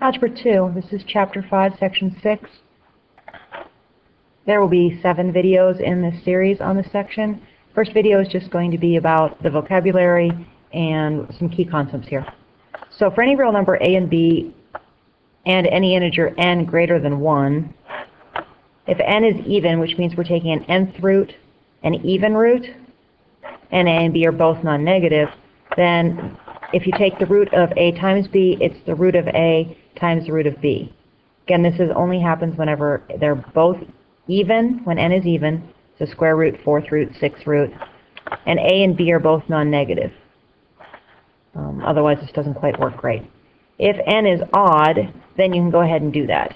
Algebra 2, this is Chapter 5, Section 6. There will be 7 videos in this series on this section. First video is just going to be about the vocabulary and some key concepts here. So for any real number a and b and any integer n greater than 1, if n is even, which means we're taking an nth root, an even root, and a and b are both non-negative, then if you take the root of a times b, it's the root of a times the root of b. Again, this only happens whenever they're both even, when n is even, so square root, fourth root, sixth root, and a and b are both non-negative. Otherwise, this doesn't quite work right. If n is odd, then you can go ahead and do that.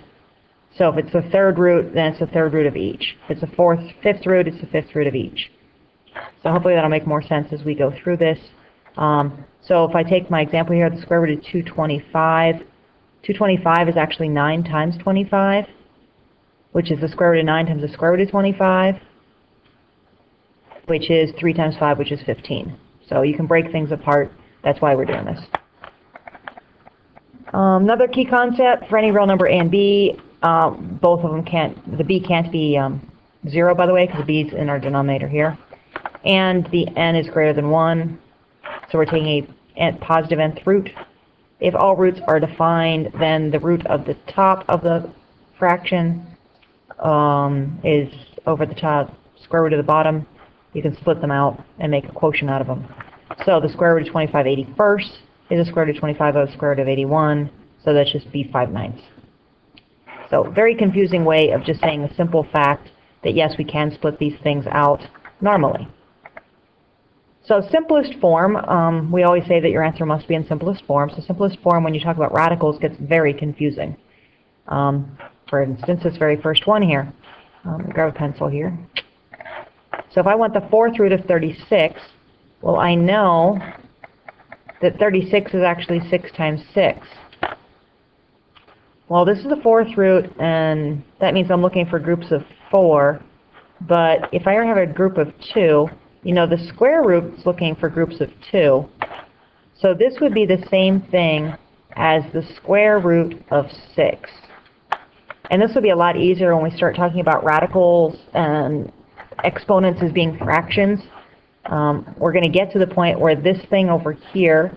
So if it's the third root, then it's the third root of each. If it's the fifth root, it's the fifth root of each. So hopefully that'll make more sense as we go through this. So if I take my example here, the square root of 225, 225 is actually 9 times 25, which is the square root of 9 times the square root of 25, which is 3 times 5, which is 15. So you can break things apart. That's why we're doing this. Another key concept, for any real number a and b, both of them can't, the b can't be 0, by the way, because the b is in our denominator here. And the n is greater than 1, so we're taking a positive nth root. If all roots are defined, then the root of the top of the fraction is over the top, square root of the bottom. You can split them out and make a quotient out of them. So the square root of 25 81st is the square root of 25 over the square root of 81, so that's just b 5/9. So very confusing way of just saying a simple fact that yes, we can split these things out normally. So simplest form, we always say that your answer must be in simplest form. So simplest form, when you talk about radicals, gets very confusing. For instance, this very first one here. Grab a pencil here. So if I want the fourth root of 36, well, I know that 36 is actually 6 times 6. Well, this is the fourth root, and that means I'm looking for groups of 4. But if I have a group of 2, you know, the square root is looking for groups of 2. So this would be the same thing as the square root of 6. And this will be a lot easier when we start talking about radicals and exponents as being fractions. We're going to get to the point where this thing over here,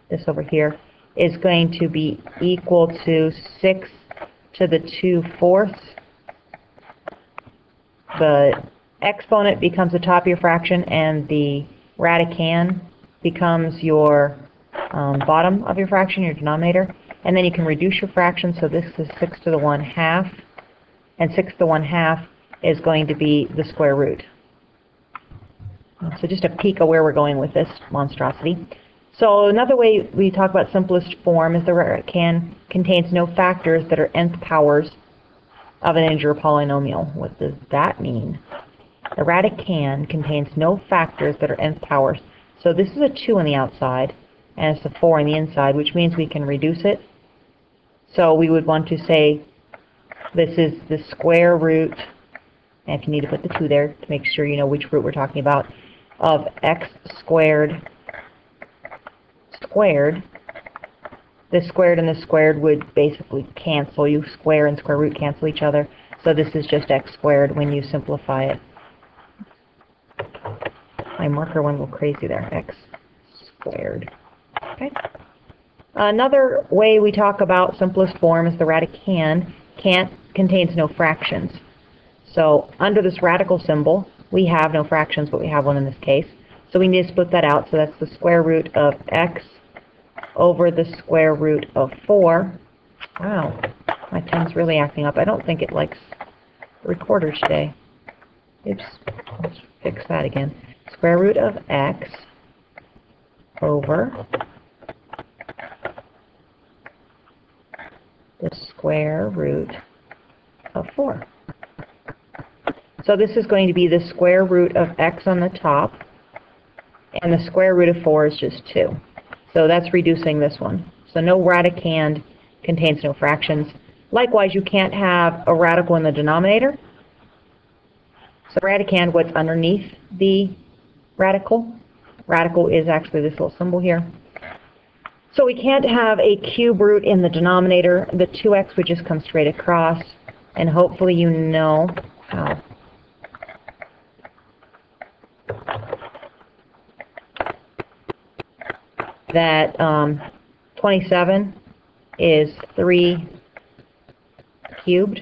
this over here, is going to be equal to 6 to the 2/4. The exponent becomes the top of your fraction, and the radicand becomes your bottom of your fraction, your denominator. And then you can reduce your fraction, so this is 6 to the 1/2, and 6 to the 1/2 is going to be the square root. So just a peek of where we're going with this monstrosity. So another way we talk about simplest form is the radicand contains no factors that are nth powers of an integer polynomial. What does that mean? The radicand contains no factors that are nth powers. So this is a 2 on the outside, and it's a 4 on the inside, which means we can reduce it. So we would want to say this is the square root, and if you need to put the 2 there to make sure you know which root we're talking about, of x squared squared. This squared and this squared would basically cancel. You square and square root cancel each other. So this is just x squared when you simplify it. My marker went a little crazy there. X squared. Okay. Another way we talk about simplest form is the radicand contains no fractions. So under this radical symbol, we have no fractions, but we have one in this case. So we need to split that out. So that's the square root of x over the square root of 4. Wow, my pen's really acting up. I don't think it likes the recorder today. Oops, let's fix that again. Square root of x over the square root of 4. So this is going to be the square root of x on the top, and the square root of 4 is just 2. So that's reducing this one. So no radicand contains no fractions. Likewise, you can't have a radical in the denominator. So radicand, what's underneath the radical? Radical is actually this little symbol here. So we can't have a cube root in the denominator. The 2x would just come straight across, and hopefully you know how. That 27 is 3 cubed.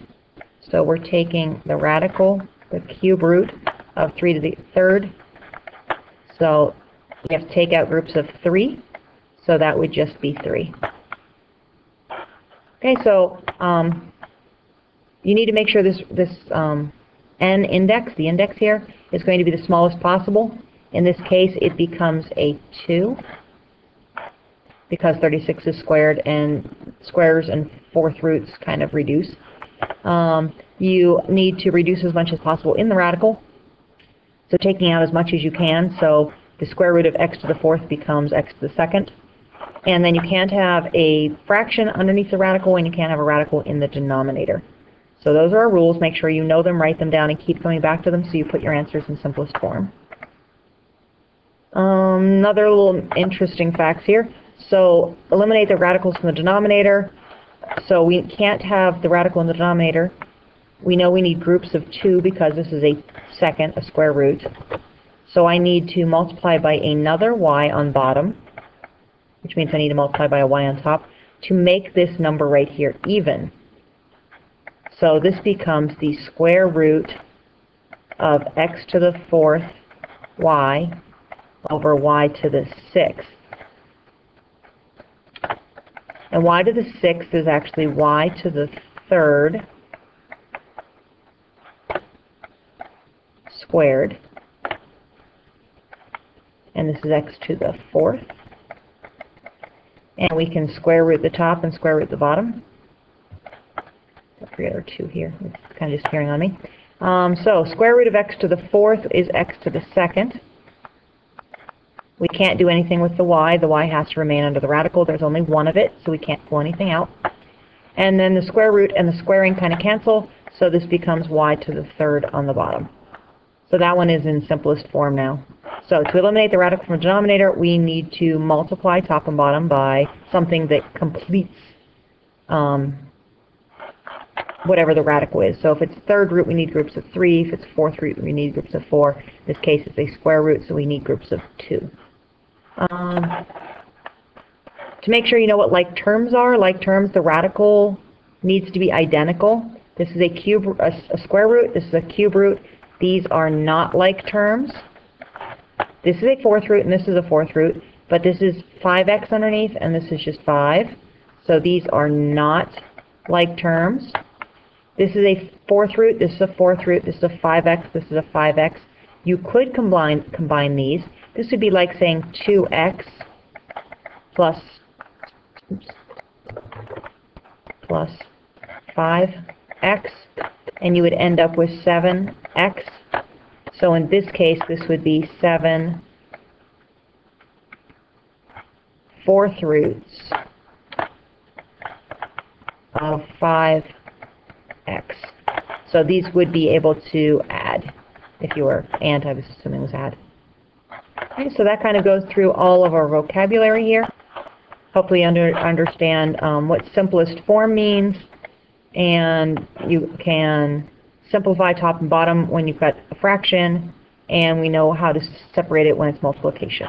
So we're taking the radical, the cube root of 3 to the third. So you have to take out groups of 3. So that would just be 3. Okay, so you need to make sure this n index, the index here, is going to be the smallest possible. In this case, it becomes a 2 because 36 is squared, and squares and fourth roots kind of reduce. You need to reduce as much as possible in the radical, so taking out as much as you can. So the square root of x to the fourth becomes x to the second. And then you can't have a fraction underneath the radical, and you can't have a radical in the denominator. So those are our rules. Make sure you know them, write them down, and keep coming back to them so you put your answers in simplest form. Another little interesting facts here. So eliminate the radicals from the denominator. So we can't have the radical in the denominator. We know we need groups of 2 because this is a second, a square root. So I need to multiply by another y on bottom, which means I need to multiply by a y on top, to make this number right here even. So this becomes the square root of x to the fourth y over y to the sixth. And y to the sixth is actually y to the third squared. And this is x to the fourth. And we can square root the top and square root the bottom. I forget our 2 here. It's kind of disappearing on me. So square root of x to the fourth is x to the second. We can't do anything with the y. The y has to remain under the radical. There's only one of it, so we can't pull anything out. And then the square root and the squaring kind of cancel, so this becomes y to the third on the bottom. So that one is in simplest form now. So to eliminate the radical from the denominator, we need to multiply top and bottom by something that completes whatever the radical is. So if it's third root, we need groups of 3. If it's fourth root, we need groups of 4. In this case, it's a square root, so we need groups of 2. To make sure you know what like terms are, like terms, the radical needs to be identical. This is a square root. This is a cube root. These are not like terms. This is a fourth root, and this is a fourth root. But this is 5x underneath, and this is just 5. So these are not like terms. This is a fourth root. This is a fourth root. This is a 5x. This is a 5x. You could combine these. This would be like saying 2x plus 5x, and you would end up with 7x. So in this case, this would be 7 fourth roots of 5x. So these would be able to add if you were, and I was assuming was add. Okay, so that kind of goes through all of our vocabulary here. Hopefully you understand what simplest form means, and you can simplify top and bottom when you've got a fraction, and we know how to separate it when it's multiplication.